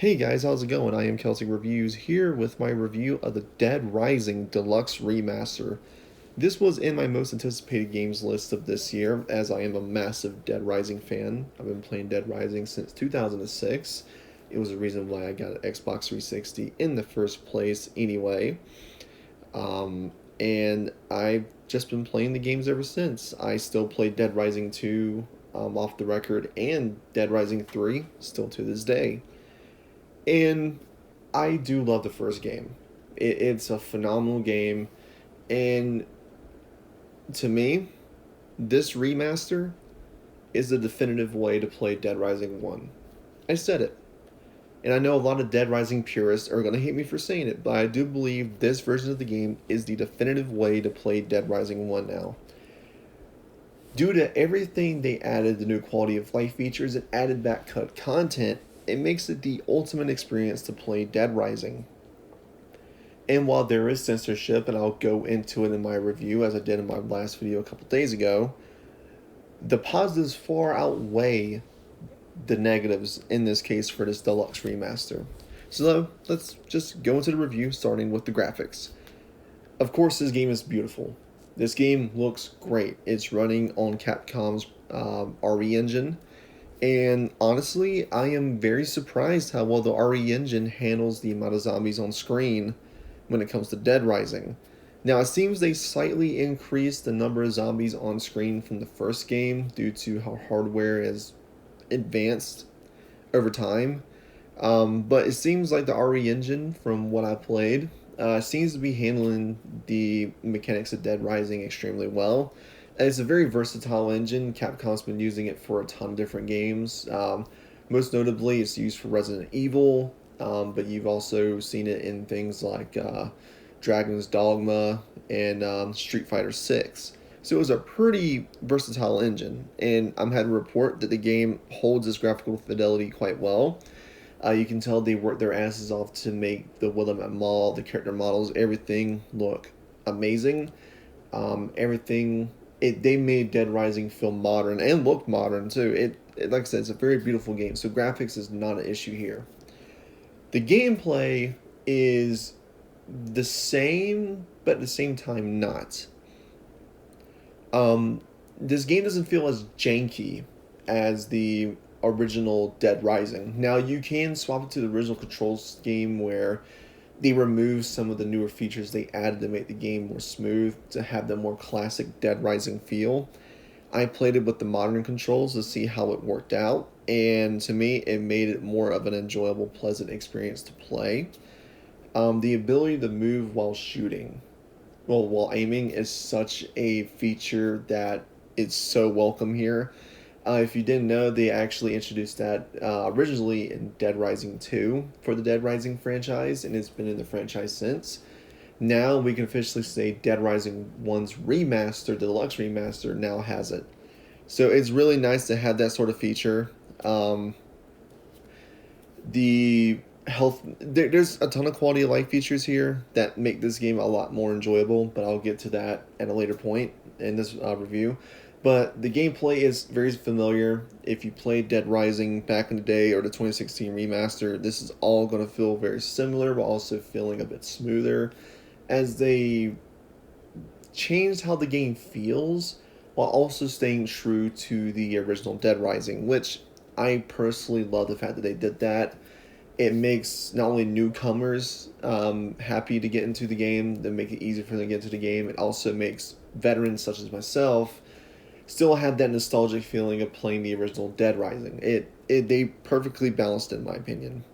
Hey guys, how's it going? I am Kelsey Reviews here with my review of the Dead Rising Deluxe Remaster. This was in my most anticipated games list of this year, as I am a massive Dead Rising fan. I've been playing Dead Rising since 2006. It was the reason why I got an Xbox 360 in the first place, anyway. And I've just been playing the games ever since. I still play Dead Rising 2 off the record and Dead Rising 3 still to this day. And I do love the first game. It's a phenomenal game, and to me, this remaster is the definitive way to play Dead Rising 1. I said it. And I know a lot of Dead Rising purists are going to hate me for saying it, but I do believe this version of the game is the definitive way to play Dead Rising 1 now. Due to everything they added, the new quality of life features and added back cut content, it makes it the ultimate experience to play Dead Rising. And while there is censorship, and I'll go into it in my review as I did in my last video a couple days ago, the positives far outweigh the negatives in this case for this deluxe remaster. So let's just go into the review starting with the graphics. Of course, this game is beautiful. This game looks great. It's running on Capcom's RE engine. And honestly, I am very surprised how well the RE engine handles the amount of zombies on screen when it comes to Dead Rising. Now, it seems they slightly increased the number of zombies on screen from the first game due to how hardware has advanced over time. But it seems like the RE engine, from what I played, seems to be handling the mechanics of Dead Rising extremely well. It's a very versatile engine. Capcom's been using it for a ton of different games. Most notably, it's used for Resident Evil, but you've also seen it in things like Dragon's Dogma and Street Fighter 6. So it was a pretty versatile engine, and I'm happy to report that the game holds its graphical fidelity quite well. You can tell they worked their asses off to make the Willamette Mall, the character models, everything look amazing. Everything they made Dead Rising feel modern and look modern too. Like I said, it's a very beautiful game, so graphics is not an issue here. The gameplay is the same, but at the same time not. This game doesn't feel as janky as the original Dead Rising. Now you can swap it to the original control scheme where they removed some of the newer features they added to make the game more smooth, to have that more classic Dead Rising feel. I played it with the modern controls to see how it worked out, and to me, it made it more of an enjoyable, pleasant experience to play. The ability to move while shooting, well, while aiming, is such a feature that it's so welcome here. If you didn't know, they actually introduced that originally in Dead Rising 2 for the Dead Rising franchise, and it's been in the franchise since. Now we can officially say Dead Rising 1's remaster, the deluxe remaster, now has it. So it's really nice to have that sort of feature. The there's a ton of quality of life features here that make this game a lot more enjoyable, but I'll get to that at a later point in this review. But the gameplay is very familiar. If you played Dead Rising back in the day or the 2016 remaster, this is all going to feel very similar, but also feeling a bit smoother as they changed how the game feels while also staying true to the original Dead Rising, which I personally love the fact that they did that. It makes not only newcomers happy to get into the game, that make it easier for them to get into the game. It also makes veterans such as myself still have that nostalgic feeling of playing the original Dead Rising. They perfectly balanced it, in my opinion.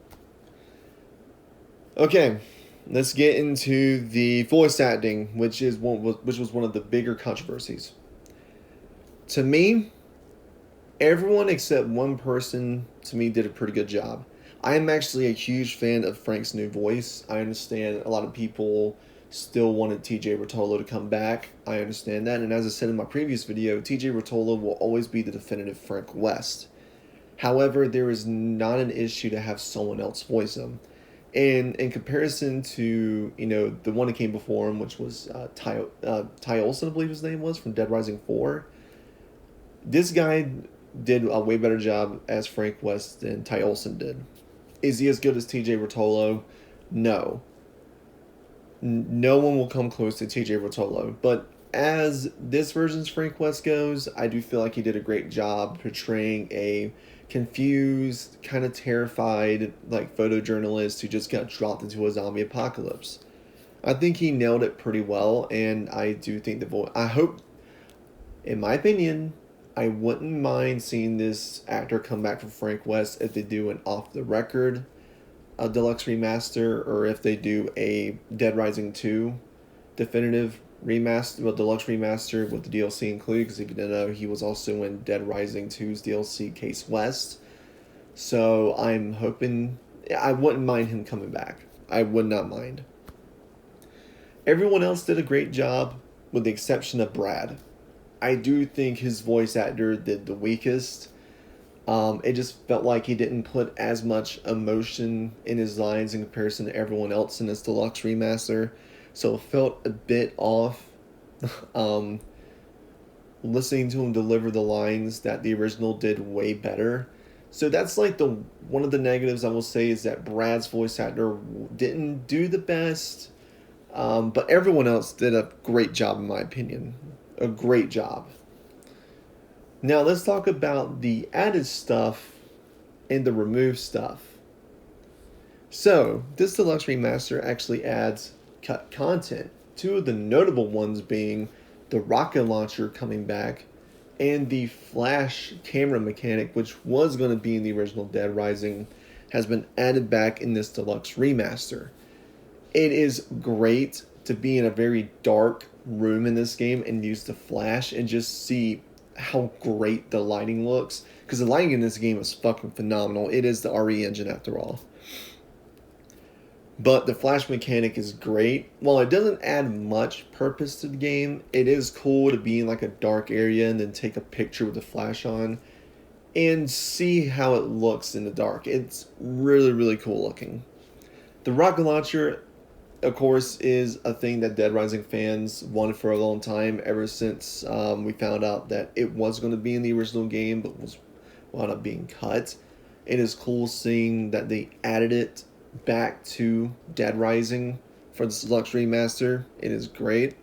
Okay, let's get into the voice acting, which was one of the bigger controversies. To me, everyone except one person to me did a pretty good job. I am actually a huge fan of Frank's new voice. I understand a lot of people still wanted TJ Rotolo to come back. I understand that, and as I said in my previous video, TJ Rotolo will always be the definitive Frank West. However, there is not an issue to have someone else voice him. And in comparison to, the one that came before him, which was Ty Olson, I believe his name was, from Dead Rising 4, this guy did a way better job as Frank West than Ty Olson did. Is he as good as TJ Rotolo? No. No one will come close to TJ Rotolo. But as this version's Frank West goes, I do feel like he did a great job portraying a confused, kind of terrified, like photojournalist who just got dropped into a zombie apocalypse. I think he nailed it pretty well, and I do think the voice. I hope, in my opinion, I wouldn't mind seeing this actor come back from Frank West if they do an off the record deluxe remaster, or if they do a Dead Rising 2 definitive remaster, well, deluxe remaster with the DLC included. Because if you didn't know, he was also in Dead Rising 2's DLC Case West. So I'm hoping. I wouldn't mind him coming back. I would not mind. Everyone else did a great job, with the exception of Brad. I do think his voice actor did the weakest. It just felt like he didn't put as much emotion in his lines in comparison to everyone else in this deluxe remaster. So it felt a bit off. um, Listening to him deliver the lines that the original did way better. So that's like the one of the negatives I will say is that Brad's voice actor didn't do the best. But everyone else did a great job, in my opinion. A great job. Now let's talk about the added stuff and the removed stuff. So, this deluxe remaster actually adds cut content. Two of the notable ones being the rocket launcher coming back and the flash camera mechanic, which was going to be in the original Dead Rising, has been added back in this deluxe remaster. It is great to be in a very dark room in this game and use the flash and just see how great the lighting looks. Because the lighting in this game is fucking phenomenal. It is the RE engine after all. But the flash mechanic is great. While it doesn't add much purpose to the game, it is cool to be in like a dark area and then take a picture with the flash on and see how it looks in the dark. It's really, really cool looking. The rocket launcher, of course, is a thing that Dead Rising fans wanted for a long time, ever since we found out that it was going to be in the original game, but was wound up being cut. It is cool seeing that they added it back to Dead Rising for this deluxe remaster. It is great.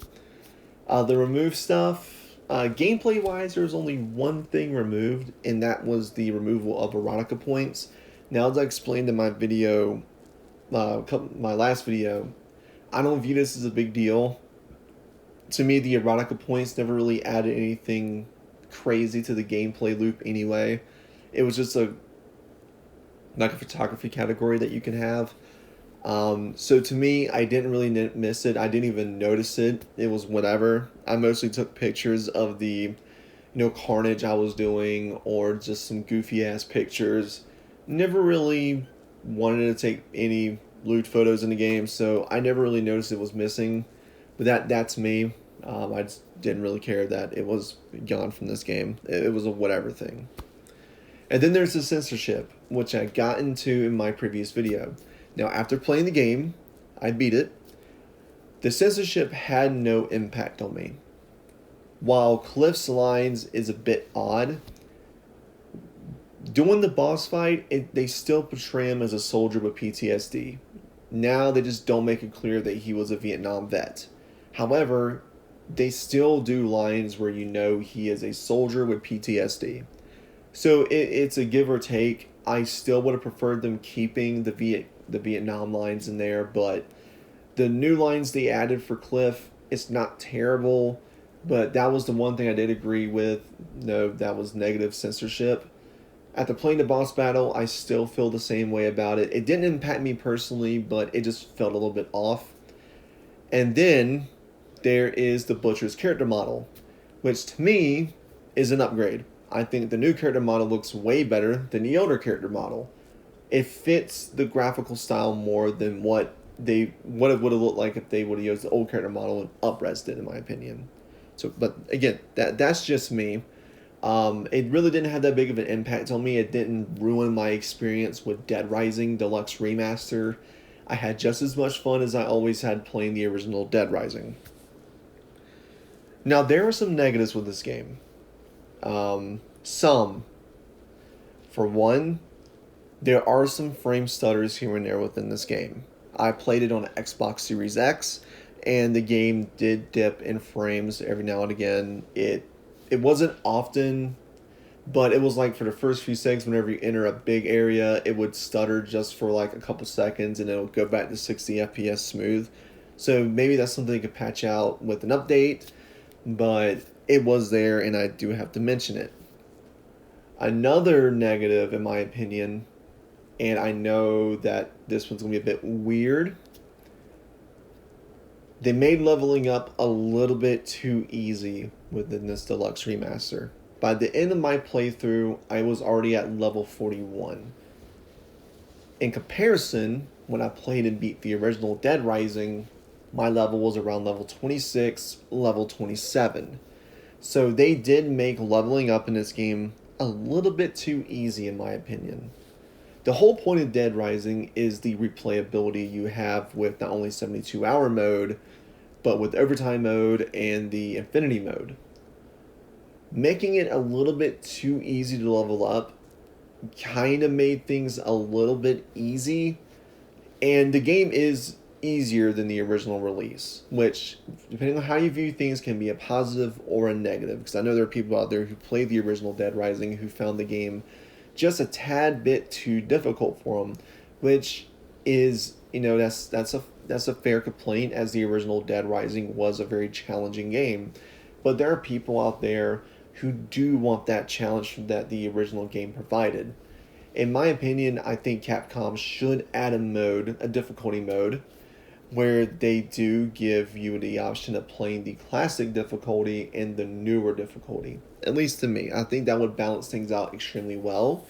The removed stuff, gameplay wise, there's only one thing removed, and that was the removal of erotica points. Now, as I explained in my video, my last video, I don't view this as a big deal. To me, the erotica points never really added anything crazy to the gameplay loop anyway. It was just a photography category that you can have. So to me, I didn't really miss it. I didn't even notice it. It was whatever. I mostly took pictures of the, carnage I was doing, or just some goofy ass pictures. Never really wanted to take any lewd photos in the game, so I never really noticed it was missing. But that's me. I just didn't really care that it was gone from this game. It was a whatever thing. And then there's the censorship, which I got into in my previous video. Now, after playing the game, I beat it. The censorship had no impact on me. While Cliff's lines is a bit odd, during the boss fight, they still portray him as a soldier with PTSD. Now they just don't make it clear that he was a Vietnam vet. However, they still do lines where he is a soldier with PTSD. So it's a give or take. I still would have preferred them keeping the Vietnam lines in there, but the new lines they added for Cliff, it's not terrible, but that was the one thing I did agree with. No, that was negative censorship. After playing the boss battle, I still feel the same way about it. It didn't impact me personally, but it just felt a little bit off. And then there is the Butcher's character model, which to me is an upgrade. I think the new character model looks way better than the older character model. It fits the graphical style more than what it would have looked like if they would have used the old character model and up-resed it, in my opinion. So, but again, that's just me. It really didn't have that big of an impact on me. It didn't ruin my experience with Dead Rising Deluxe Remaster. I had just as much fun as I always had playing the original Dead Rising. Now, there are some negatives with this game. Some. For one, There are some frame stutters here and there within this game. I played it on Xbox Series X, and the game did dip in frames every now and again. It wasn't often, but it was like for the first few seconds, whenever you enter a big area, it would stutter just for like a couple seconds, and it'll go back to 60 FPS smooth. So maybe that's something you could patch out with an update, but it was there, and I do have to mention it. Another negative, in my opinion, and I know that this one's going to be a bit weird, they made leveling up a little bit too easy within this deluxe remaster. By the end of my playthrough, I was already at level 41. In comparison, when I played and beat the original Dead Rising, my level was around level 26, level 27. So they did make leveling up in this game a little bit too easy, in my opinion. The whole point of Dead Rising is the replayability you have with not only 72-hour mode, but with overtime mode and the infinity mode. Making it a little bit too easy to level up kind of made things a little bit easy, and the game is easier than the original release, which, depending on how you view things, can be a positive or a negative, because I know there are people out there who played the original Dead Rising who found the game just a tad bit too difficult for them, which is, that's a fair complaint, as the original Dead Rising was a very challenging game. But there are people out there who do want that challenge that the original game provided. In my opinion, I think Capcom should add a difficulty mode, where they do give you the option of playing the classic difficulty and the newer difficulty. At least to me, I think that would balance things out extremely well.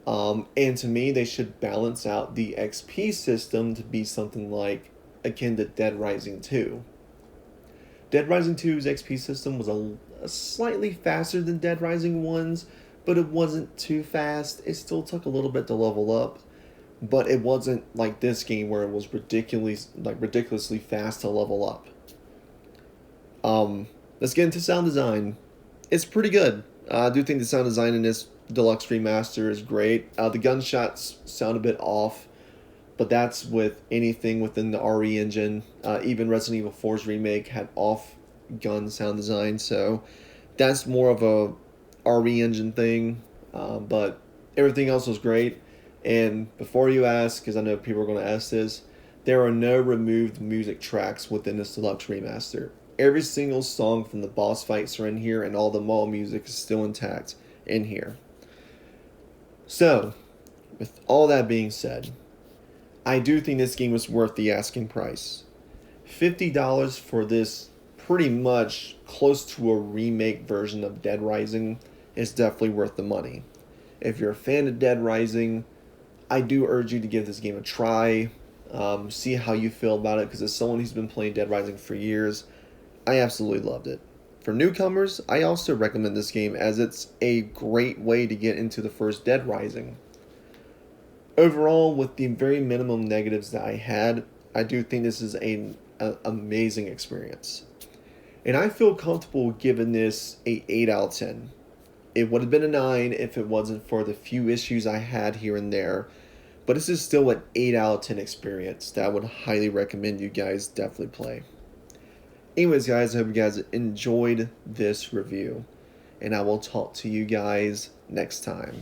And to me, they should balance out the XP system to be something like akin to Dead Rising 2. Dead Rising 2's XP system was a slightly faster than Dead Rising 1's, but it wasn't too fast. It still took a little bit to level up, but it wasn't like this game where it was ridiculously fast to level up. Let's get into sound design. It's pretty good. I do think the sound design in this Deluxe Remaster is great. The gunshots sound a bit off, but that's with anything within the RE engine. Even Resident Evil 4's remake had off gun sound design, so that's more of a RE engine thing. But everything else was great. And before you ask, because I know people are going to ask this, there are no removed music tracks within this Deluxe Remaster. Every single song from the boss fights are in here, and all the mall music is still intact in here. So, with all that being said, I do think this game was worth the asking price. $50 for this pretty much close to a remake version of Dead Rising is definitely worth the money. If you're a fan of Dead Rising, I do urge you to give this game a try. See how you feel about it, because as someone who's been playing Dead Rising for years, I absolutely loved it. For newcomers, I also recommend this game, as it's a great way to get into the first Dead Rising. Overall, with the very minimum negatives that I had, I do think this is an amazing experience. And I feel comfortable giving this a 8 out of 10. It would have been a 9 if it wasn't for the few issues I had here and there. But this is still an 8 out of 10 experience that I would highly recommend you guys definitely play. Anyways, guys, I hope you guys enjoyed this review, and I will talk to you guys next time.